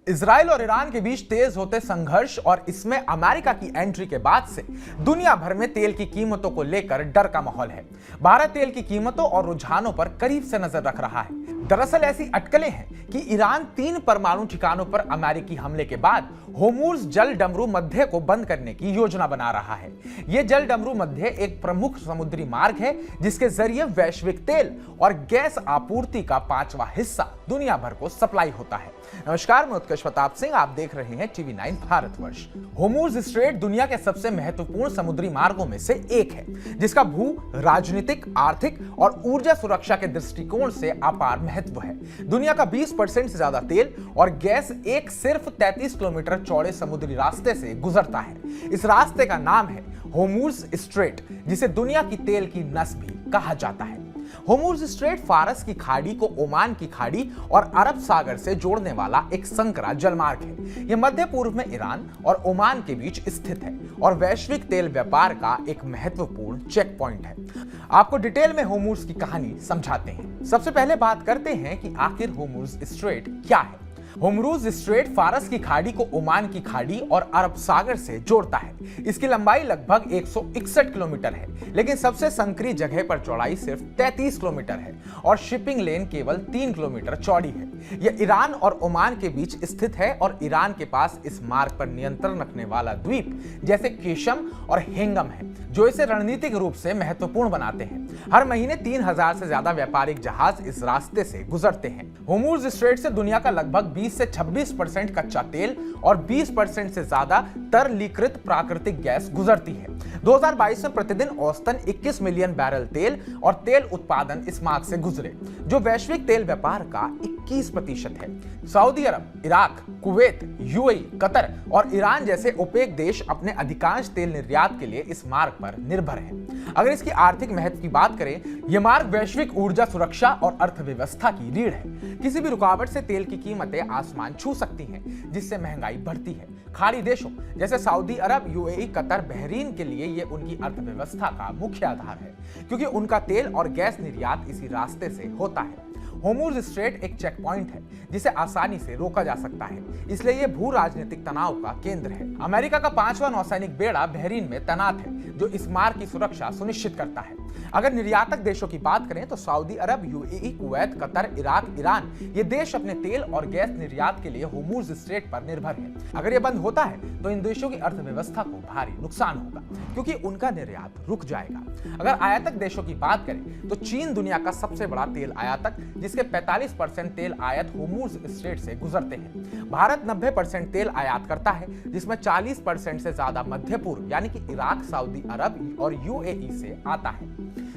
Israel और Iran के बीच तेज होते संघर्ष और इसमें अमेरिका की एंट्री के बाद से दुनिया भर में तेल की कीमतों को लेकर डर का माहौल है। भारत तेल की कीमतों और रुझानों पर करीब से नजर रख रहा है। दरअसल ऐसी अटकलें हैं कि ईरान 3 परमाणु ठिकानों पर अमेरिकी हमले के बाद होर्मुज़ जल डमरू मध्य को बंद करने की योजना बना रहा है। यह जल डमरू मध्य एक प्रमुख समुद्री मार्ग है जिसके जरिए वैश्विक तेल और गैस आपूर्ति का 5वां हिस्सा दुनिया भर को सप्लाई होता है। नमस्कार, मैं उत्कर्ष प्रताप सिंह, आप देख रहे हैं टीवी 9 भारतवर्ष। होर्मुज़ स्ट्रेट दुनिया के सबसे महत्वपूर्ण समुद्री मार्गों में से एक है जिसका भू राजनीतिक, आर्थिक और ऊर्जा सुरक्षा के दृष्टिकोण से अपार महत्व है। दुनिया का 20% से ज्यादा तेल और गैस एक सिर्फ 33 किलोमीटर चौड़े समुद्री रास्ते से गुजरता है। इस रास्ते का नाम है होर्मुज़ स्ट्रेट, जिसे दुनिया की तेल की नस भी कहा जाता है। होर्मुज़ स्ट्रेट फारस की खाड़ी को ओमान की खाड़ी और अरब सागर से जोड़ने वाला एक संकरा जलमार्ग है। यह मध्य पूर्व में ईरान और ओमान के बीच स्थित है और वैश्विक तेल व्यापार का एक महत्वपूर्ण चेक पॉइंट है। आपको डिटेल में होर्मुज़ की कहानी समझाते हैं। सबसे पहले बात करते हैं कि आखिर होर्मुज़ स्ट्रेट क्या है। होर्मुज़ स्ट्रेट फारस की खाड़ी को ओमान की खाड़ी और अरब सागर से जोड़ता है। इसकी लंबाई लगभग 161 किलोमीटर है, लेकिन सबसे संकरी जगह पर चौड़ाई सिर्फ 33 किलोमीटर है और शिपिंग लेन केवल 3 किलोमीटर चौड़ी है। यह ईरान और ओमान के बीच स्थित है और ईरान के पास इस मार्ग पर नियंत्रण रखने वाला द्वीप जैसे केशम और हेंगम है, जो इसे रणनीतिक रूप से महत्वपूर्ण बनाते हैं। हर महीने 3000 से ज्यादा व्यापारिक जहाज इस रास्ते से गुजरते हैं। होर्मुज़ स्ट्रेट से दुनिया का लगभग 20 से 26% कच्चा तेल और 20% से ज्यादा तरलीकृत प्राकृतिक गैस गुजरती है। 2022 में प्रतिदिन औसतन 21 मिलियन बैरल तेल और तेल उत्पादन इस मार्ग से गुजरे, जो वैश्विक तेल व्यापार का 21% है। सऊदी अरब, इराक, कुवैत, यूएई, कतर और ईरान जैसे ओपेक देश अपने अधिकांश तेल निर्यात के लिए इस मार्ग पर निर्भर हैं। अगर इसकी आर्थिक महत्व की बात करें, यह मार्ग वैश्विक ऊर्जा सुरक्षा और अर्थव्यवस्था की रीढ़ है। किसी भी रुकावट से तेल की कीमतें आसमान छू सकती हैं, जिससे महंगाई बढ़ती है। खाड़ी देशों जैसे Saudi Arab, UAE, Qatar, Bahrain के लिए यह उनकी अर्थव्यवस्था का मुख्य आधार है, क्योंकि उनका तेल और गैस निर्यात इसी रास्ते से होता है। होर्मुज़ स्ट्रेट एक चेक पॉइंट है जिसे आसानी से रोका जा सकता है, इसलिए यह भू राजनीतिक तनाव का केंद्र है। अमेरिका का 5वां नौसैनिक बेड़ा बहरीन में तैनात है, जो इस मार्ग की सुरक्षा सुनिश्चित करता है। अगर निर्यातक देशों की बात करें तो Saudi Arab, UAE, Kuwait, Qatar, Iraq, Iran ये देश अपने तेल और गैस निर्यात के लिए होर्मुज़ स्ट्रेट पर निर्भर है। अगर यह बंद होता है तो इन देशों की अर्थव्यवस्था को भारी नुकसान होगा, क्योंकि उनका निर्यात रुक जाएगा। अगर आयातक देशों की बात करें तो चीन दुनिया का सबसे बड़ा तेल आयातक, जिसके 45% तेल आयात होर्मुज़ स्ट्रेट से गुजरते हैं। भारत 90% तेल आयात करता है, जिसमें 40% से ज्यादा मध्य पूर्व यानी कि इराक, सऊदी अरब और यूएई से आता है।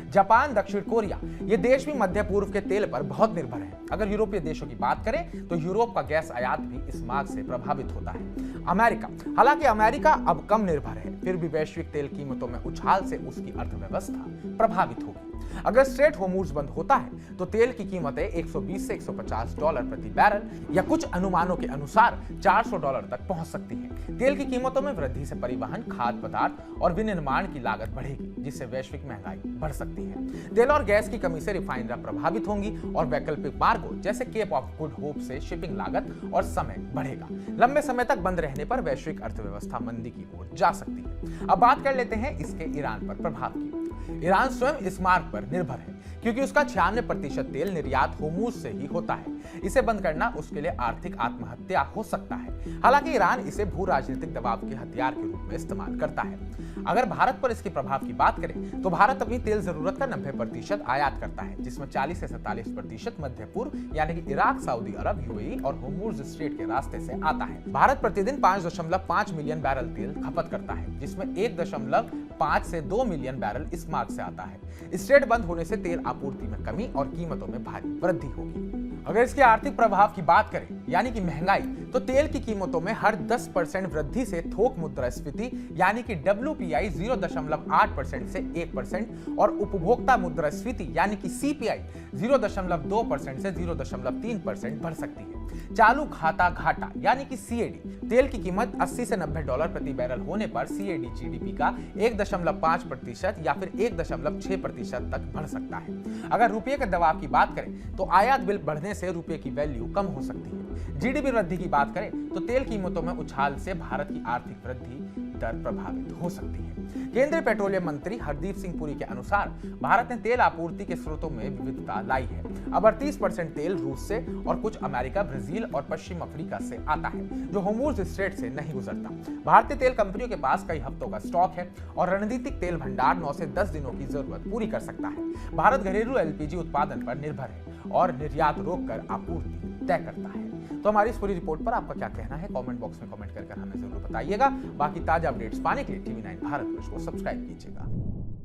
जापान, दक्षिण कोरिया ये देश भी मध्य पूर्व के तेल पर बहुत निर्भर है। अगर यूरोपीय देशों की बात करें तो यूरोप का गैस आयात भी इस मार्ग से प्रभावित होता है। अमेरिका, हालांकि अमेरिका अब कम निर्भर है, फिर भी वैश्विक तेल कीमतों में उछाल से उसकी अर्थव्यवस्था प्रभावित होगी। अगर स्ट्रेट होर्मुज़ बंद होता है तो तेल की कीमतें 120 से 150 डॉलर प्रति बैरल या कुछ अनुमानों के अनुसार 400 डॉलर तक पहुंच सकती है। तेल की कीमतों में वृद्धि से परिवहन, खाद्य पदार्थ और विनिर्माण की लागत बढ़ेगी, जिससे वैश्विक महंगाई बढ़ सकती है। तेल और गैस की कमी से रिफाइनरियां प्रभावित होंगी और वैकल्पिक मार्गों जैसे केप ऑफ गुड होप से शिपिंग लागत और समय बढ़ेगा। लंबे समय तक बंद रहने पर वैश्विक अर्थव्यवस्था मंदी की ओर जा सकती है। अब बात कर लेते हैं इसके ईरान पर प्रभाव की। ईरान स्वयं इस मार्ग पर निर्भर है, क्योंकि उसका 96% तेल निर्यात होर्मुज़ से ही होता है। इसे बंद करना उसके लिए आर्थिक आत्महत्या हो सकता है। हालांकि ईरान इसे भू राजनीतिक दबाव के हथियार के रूप में इस्तेमाल करता है। अगर भारत पर इसके प्रभाव की बात करें तो भारत अपनी तेल जरूरत का 90% आयात करता है, जिसमें 40 से 47% मध्य पूर्व यानी कि इराक, सऊदी अरब, यूएई और होर्मुज़ स्ट्रेट के रास्ते से आता है। भारत प्रतिदिन 5.5 मिलियन बैरल तेल खपत करता है, जिसमें 1.5 से 2 मिलियन बैरल इस मार्ग से आता है। स्ट्रेट बंद होने से तेल आपूर्ति में कमी और कीमतों में भारी वृद्धि होगी। अगर इसके आर्थिक प्रभाव की बात करें यानी कि महंगाई, तो तेल की कीमतों में हर 10% वृद्धि से थोक मुद्रास्फीति यानी कि WPI 0.8% से 1% और उपभोक्ता मुद्रास्फीति यानी कि CPI 0.2% से 0.3% बढ़ सकती है। चालू खाता घाटा यानी कि CAD, तेल की कीमत 80 से 90 डॉलर प्रति बैरल होने पर CAD GDP का 1.5% या फिर 1.6% तक बढ़ सकता है। अगर रुपये के दबाव की बात करें तो आयात बिल बढ़ने से रुपये की वैल्यू कम हो सकती है। जीडीपी वृद्धि की बात करें तो तेल कीमतों में उछाल से भारत की आर्थिक वृद्धि दर प्रभावित हो सकती है। केंद्रीय पेट्रोलियम मंत्री हरदीप सिंह पुरी के अनुसार भारत ने तेल आपूर्ति के स्रोतों में विविधता लाई है। अब 38% तेल रूस से और कुछ अमेरिका, ब्राजील और पश्चिम अफ्रीका से आता है, जो होर्मुज़ स्ट्रेट से नहीं गुजरता। भारतीय तेल कंपनियों के पास कई हफ्तों का स्टॉक है और रणनीतिक तेल भंडार 9 से 10 दिनों की जरूरत पूरी कर सकता है। भारत घरेलू एलपीजी उत्पादन पर निर्भर है और निर्यात रोककर आपूर्ति तय करता है। तो हमारी इस पूरी रिपोर्ट पर आपका क्या कहना है, कमेंट बॉक्स में कमेंट कर हमें जरूर बताइएगा। बाकी ताजा अपडेट्स पाने के लिए TV9 भारत को सब्सक्राइब कीजिएगा।